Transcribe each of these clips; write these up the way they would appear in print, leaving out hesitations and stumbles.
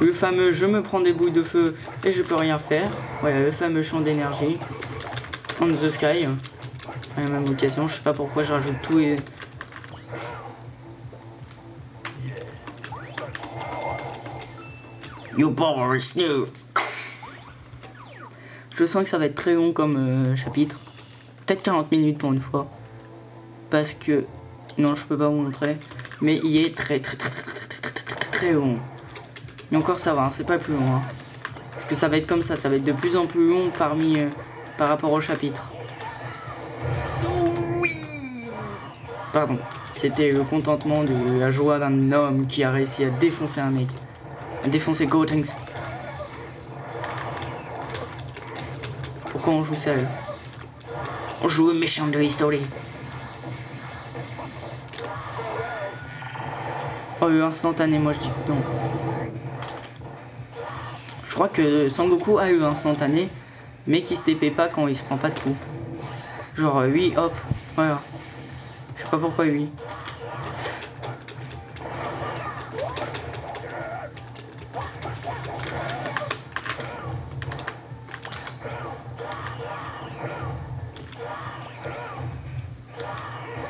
Le fameux je me prends des boules de feu et je peux rien faire. Voilà, le fameux champ d'énergie. On the sky. À la même occasion, je sais pas pourquoi je rajoute tout et... Your power is new. Je sens que ça va être très long comme chapitre. Peut-être 40 minutes pour une fois. Parce que... Non, je peux pas vous montrer. Mais il est très long. Mais encore ça va, hein, c'est pas plus long. Hein. Parce que ça va être comme ça va être de plus en plus long par rapport au chapitre. Oui. Pardon. C'était le contentement de la joie d'un homme qui a réussi à défoncer un mec. À défoncer Gotenks. Pourquoi on joue seul? On joue le méchant de l'histoire. Oh, instantané, moi je dis non. Je crois que Sangoku a eu instantané, mais qui se TP pas quand il se prend pas de coups. Genre oui, hop, voilà. Je sais pas pourquoi lui.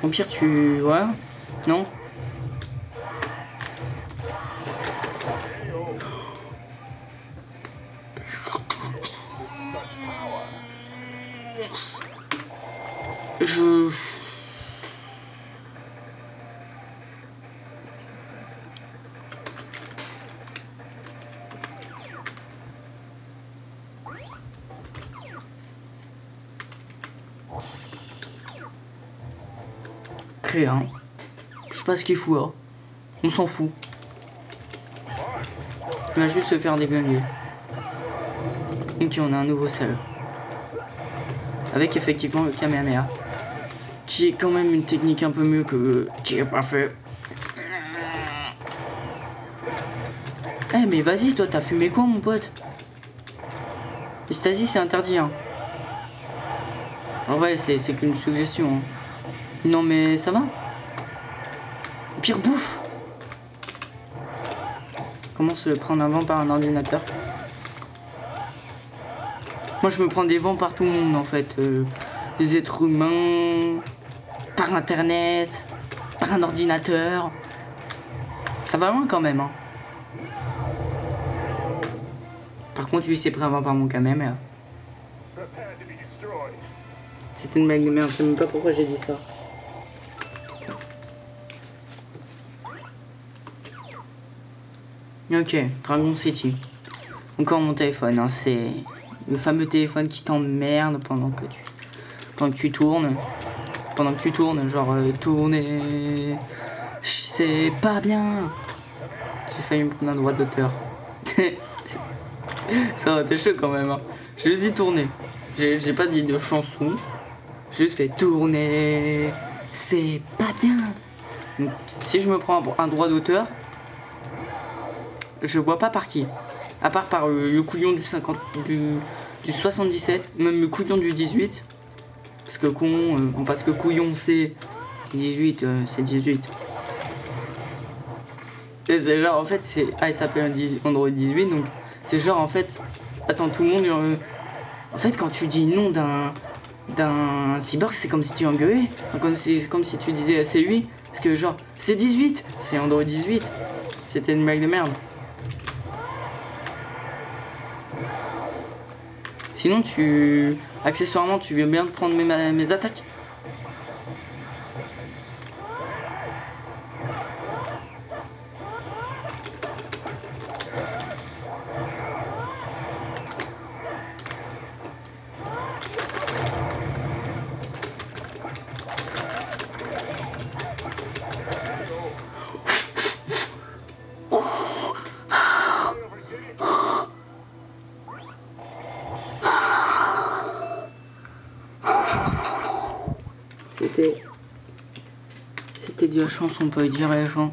Au pire tu... Ouais. Non. Je... Très bien. Je sais pas ce qu'il fout là. On s'en fout. Il va juste se faire des bienvenus. Ok, on a un nouveau sel. Avec effectivement le Kamehameha. Qui est quand même une technique un peu mieux que qui est pas fait. Eh mais vas-y, toi t'as fumé quoi mon pote? L'ecstasy c'est interdit hein. En vrai c'est qu'une suggestion hein. Non mais ça va. Pire bouffe. Comment se prendre un vent par un ordinateur? Moi je me prends des vents par tout le monde en fait. Les êtres humains, par internet, par un ordinateur. Ça va loin quand même hein. Par contre lui c'est pris un vent par mon Kamehameha. C'était une blague de merde, je sais même pas pourquoi j'ai dit ça. Ok, Dragon City. Encore mon téléphone, hein, c'est le fameux téléphone qui t'emmerde pendant que tu tournes. Pendant que tu tournes, genre tourner, c'est pas bien. J'ai failli me prendre un droit d'auteur. Ça aurait été chaud quand même. Hein. J'ai juste dit tourner. J'ai pas dit de chanson. J'ai juste fait tourner, c'est pas bien. Donc, si je me prends un droit d'auteur, je vois pas par qui. À part par le couillon du 77, même le couillon du 18. Parce que parce que couillon c'est 18, c'est 18. Et c'est genre en fait c'est. Ah il s'appelle Android 18 donc c'est genre en fait. Attends tout le monde. En fait quand tu dis nom d'un cyborg c'est comme si tu engueulais. Enfin, c'est comme si tu disais c'est lui. Parce que genre c'est 18, c'est Android 18. C'était une blague de merde. Sinon accessoirement tu veux bien prendre mes attaques. C'était de la chance, on peut dire les gens.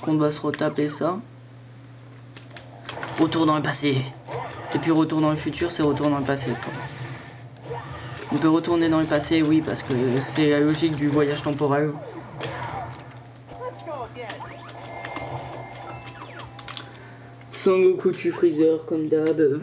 Qu'on doit se retaper ça. Retour dans le passé. C'est plus retour dans le futur, c'est retour dans le passé. Quoi. On peut retourner dans le passé, oui, parce que c'est la logique du voyage temporel. Son Goku tue Freezer comme d'hab.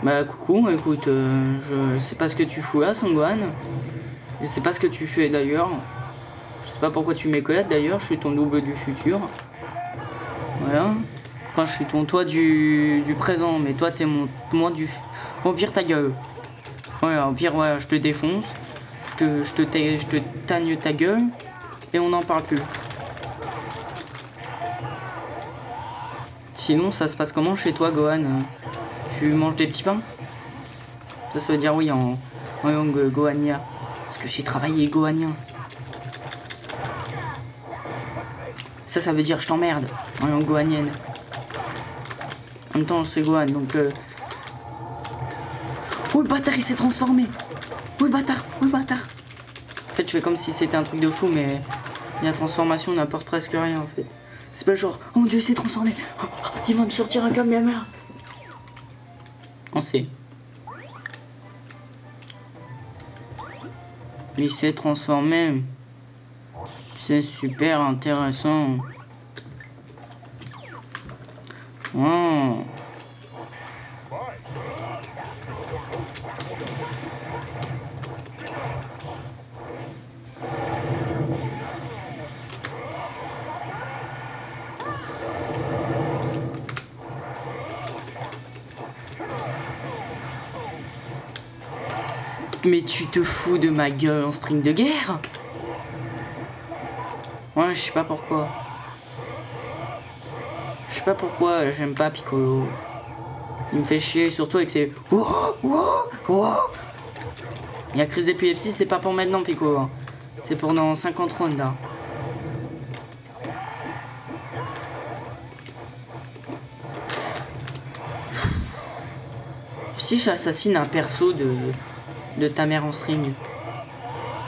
Bah coucou, écoute, je sais pas ce que tu fous là, Sangwan. Je sais pas ce que tu fais d'ailleurs. Je sais pas pourquoi tu m'éclates d'ailleurs, je suis ton double du futur. Voilà. Enfin, je suis ton toi du présent, mais toi t'es moi du... Au pire, ta gueule. Voilà, au pire, voilà, je te défonce. Je te tagne ta gueule. Et on n'en parle plus. Sinon, ça se passe comment chez toi, Gohan? Tu manges des petits pains? Ça veut dire oui en langue gohanien. Parce que j'ai travaillé gohanien. Ça veut dire je t'emmerde en langue gohanienne. En même temps, c'est Gohan, donc... Oh le bâtard, il s'est transformé. Oh le bâtard, oh le bâtard. En fait, je fais comme si c'était un truc de fou, mais la transformation n'apporte presque rien, en fait. C'est pas genre, oh mon dieu, il s'est transformé. Oh, il va me sortir un Kamehameha. On sait. Il s'est transformé. C'est super intéressant. Oh. Mais tu te fous de ma gueule en string de guerre? Ouais, je sais pas pourquoi. Je sais pas pourquoi j'aime pas Piccolo. Il me fait chier, surtout avec ses... Il y a crise d'épilepsie, c'est pas pour maintenant Piccolo. C'est pour dans 50 rounds là. Si j'assassine un perso de ta mère en string,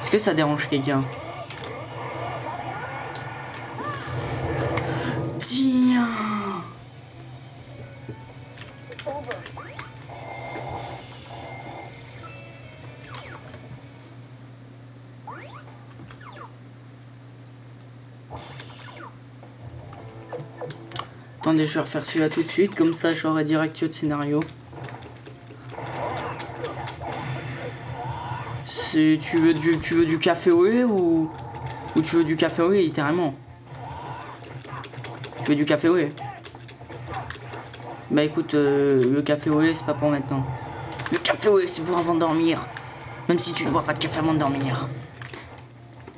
est-ce que ça dérange quelqu'un? Tiens. Attendez, je vais refaire celui-là tout de suite, comme ça j'aurai direct de scénario. Tu veux du café au lait ou tu veux du café au lait littéralement? Tu veux du café au lait? Bah écoute, le café au lait c'est pas pour maintenant. Le café au lait c'est pour avant de dormir. Même si tu ne bois pas de café avant de dormir.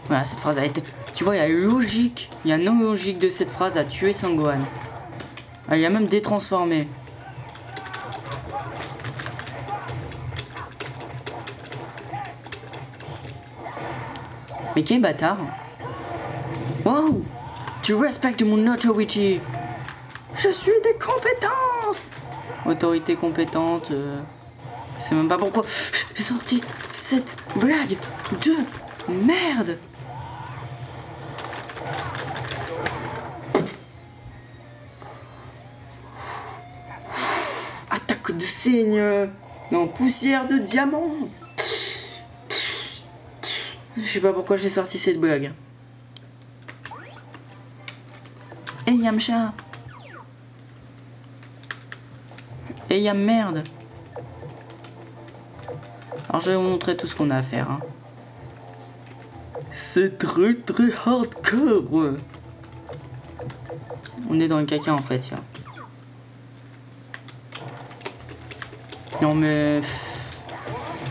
Voilà, cette phrase a été... Tu vois, il y a logique, il y a non logique de cette phrase à tuer Sangohan. Ah, il a même détransformé. Mais quel bâtard. Wow. Tu respectes mon autorité. Je suis des compétences. Autorité compétente. Je sais même pas pourquoi j'ai sorti cette blague de merde. Attaque de cygne. Non, poussière de diamant. Je sais pas pourquoi j'ai sorti cette blague. Hey Yamcha. Hey Yam merde. Alors je vais vous montrer tout ce qu'on a à faire. Hein. C'est très hardcore. On est dans le caca en fait. Tiens. Non mais...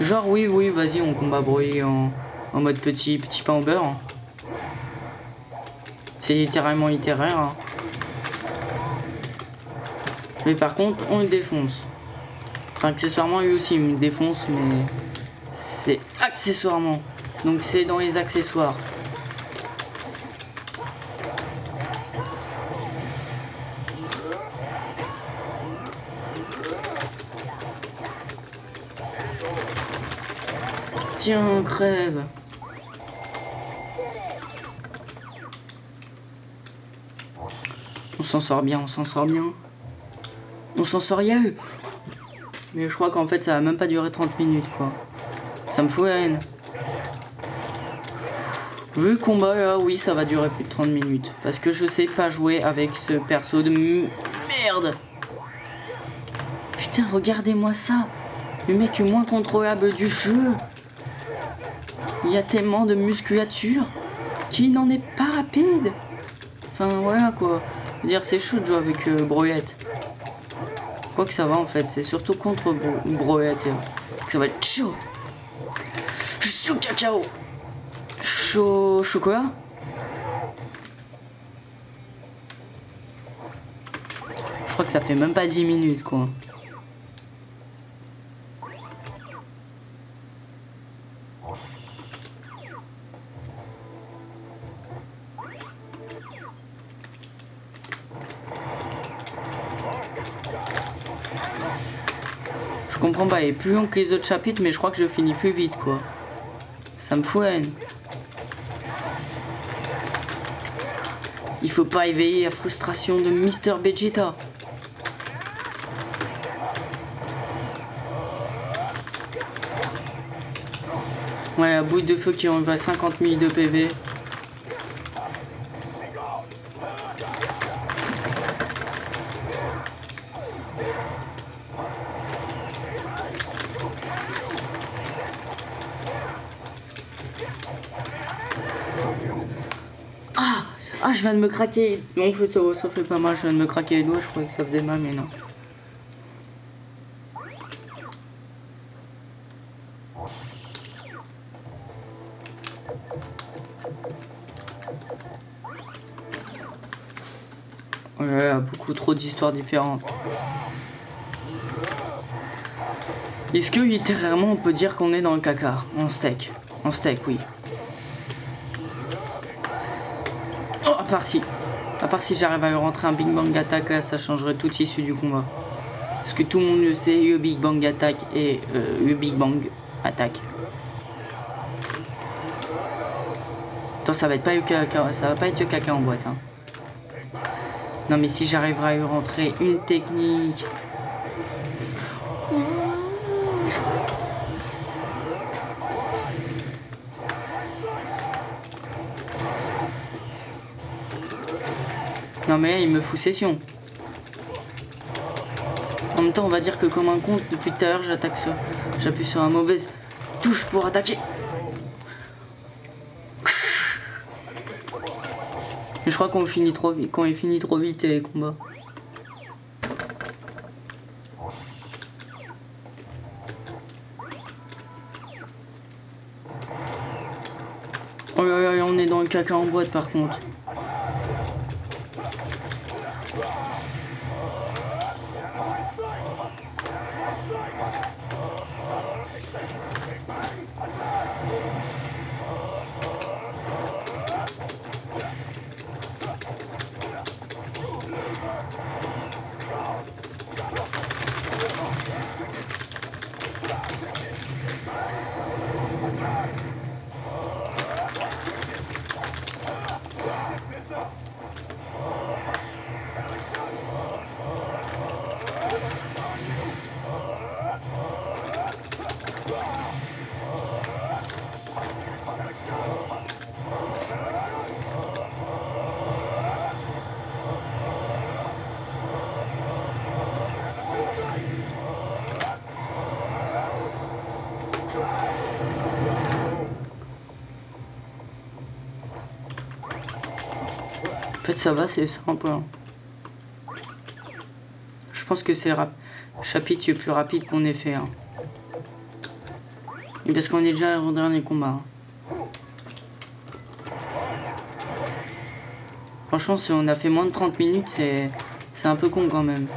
Genre oui, vas-y, on combat bruit en mode petit pain au beurre. Hein. C'est littéralement littéraire. Hein. Mais par contre, on le défonce. Enfin, accessoirement, lui aussi, il me défonce, mais... C'est accessoirement. Donc c'est dans les accessoires. Tiens, crève. s'en sort bien, on s'en sort bien. On s'en sort rien. Mais je crois qu'en fait ça va même pas durer 30 minutes quoi. Ça me fout la haine. Vu le combat là, oui ça va durer plus de 30 minutes. Parce que je sais pas jouer avec ce perso de merde. Putain regardez-moi ça. Le mec le moins contrôlable du jeu. Il y a tellement de musculature qui n'en est pas rapide. Enfin voilà quoi. Je veux dire c'est chaud de jouer avec Broyette. Je crois que ça va en fait, c'est surtout contre Broyette que ça va être chaud. Chaud cacao. Chaud chocolat. Je crois que ça fait même pas 10 minutes quoi. Je comprends pas, il est plus long que les autres chapitres, mais je crois que je finis plus vite quoi. Ça me fout la haine. Il faut pas éveiller la frustration de Mister Vegeta. Ouais, la boule de feu qui envoie 50 000 de PV. Ah, je viens de me craquer. Non, en fait, ça fait pas mal. Je viens de me craquer les doigts. Je croyais que ça faisait mal, mais non. Ouais, beaucoup trop d'histoires différentes. Est-ce que littéralement on peut dire qu'on est dans le caca? En steak. En steak, oui. Oh, à part si j'arrive à lui rentrer un Big Bang Attack, là, ça changerait toute l'issue du combat. Parce que tout le monde le sait, le Big Bang Attack et le Big Bang Attack. Attends, ça va être pas le caca, ça va pas être le caca en boîte. Hein. Non mais si j'arriverai à lui rentrer une technique. Non mais là, il me fout session. En même temps on va dire que comme un con depuis tout à l'heure j'appuie sur la mauvaise touche pour attaquer. Mais je crois qu'on finit trop vite, quand il finit trop vite les combats. Oh là là, on est dans le caca en boîte par contre. En fait ça va, c'est simple. Hein. Je pense que c'est le chapitre le plus rapide qu'on ait fait. Hein. Et parce qu'on est déjà au dernier combat. Hein. Franchement si on a fait moins de 30 minutes c'est un peu con quand même.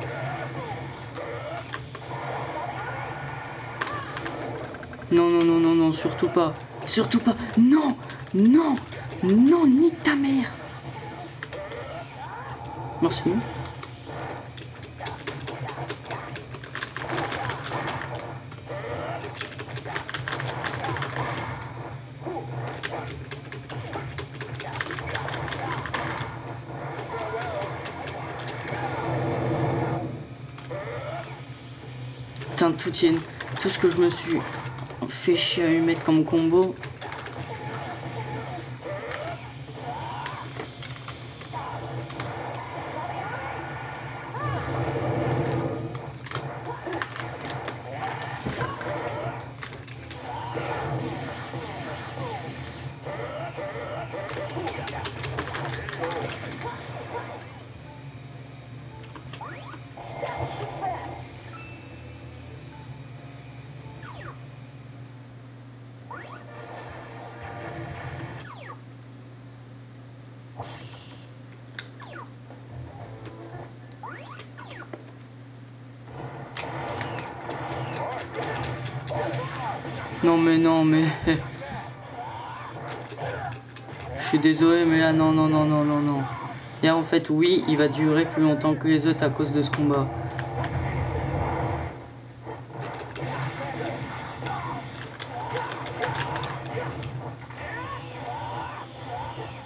Non non non non non surtout pas. Surtout pas. Non non non nique ta mère. Merci. Putain, tout ce que je me suis fait chier à lui mettre comme combo. Non mais je suis désolé mais là non. Et en fait oui, il va durer plus longtemps que les autres à cause de ce combat.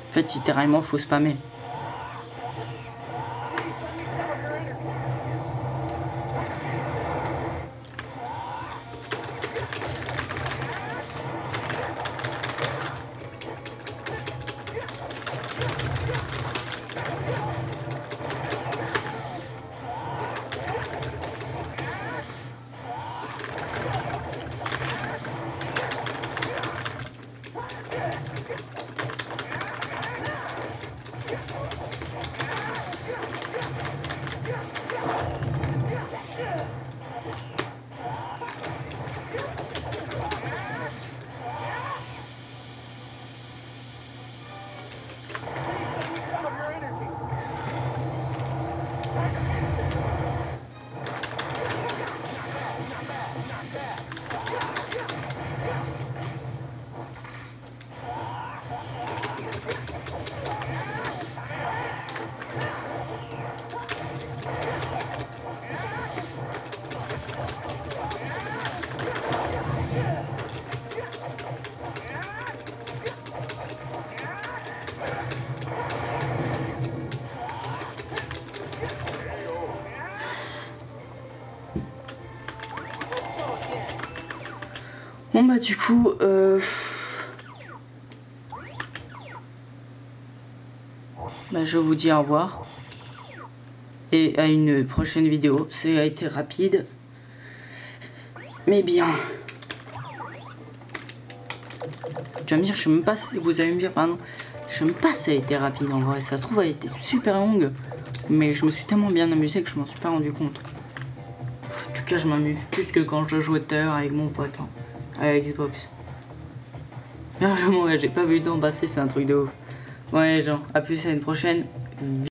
En fait littéralement faut spammer. Bon bah du coup bah, je vous dis au revoir et à une prochaine vidéo. Ça a été rapide mais bien. Tu vas me dire, je sais même pas si vous allez me dire, pardon, je sais même pas si ça a été rapide en vrai. Ça se trouve elle a été super longue, mais je me suis tellement bien amusé que je m'en suis pas rendu compte. En tout cas je m'amuse plus que quand je jouais tout à l'heure avec mon pote hein, à Xbox. Largement, j'ai pas vu le temps passer, c'est un truc de ouf. Ouais, genre, à plus à une prochaine.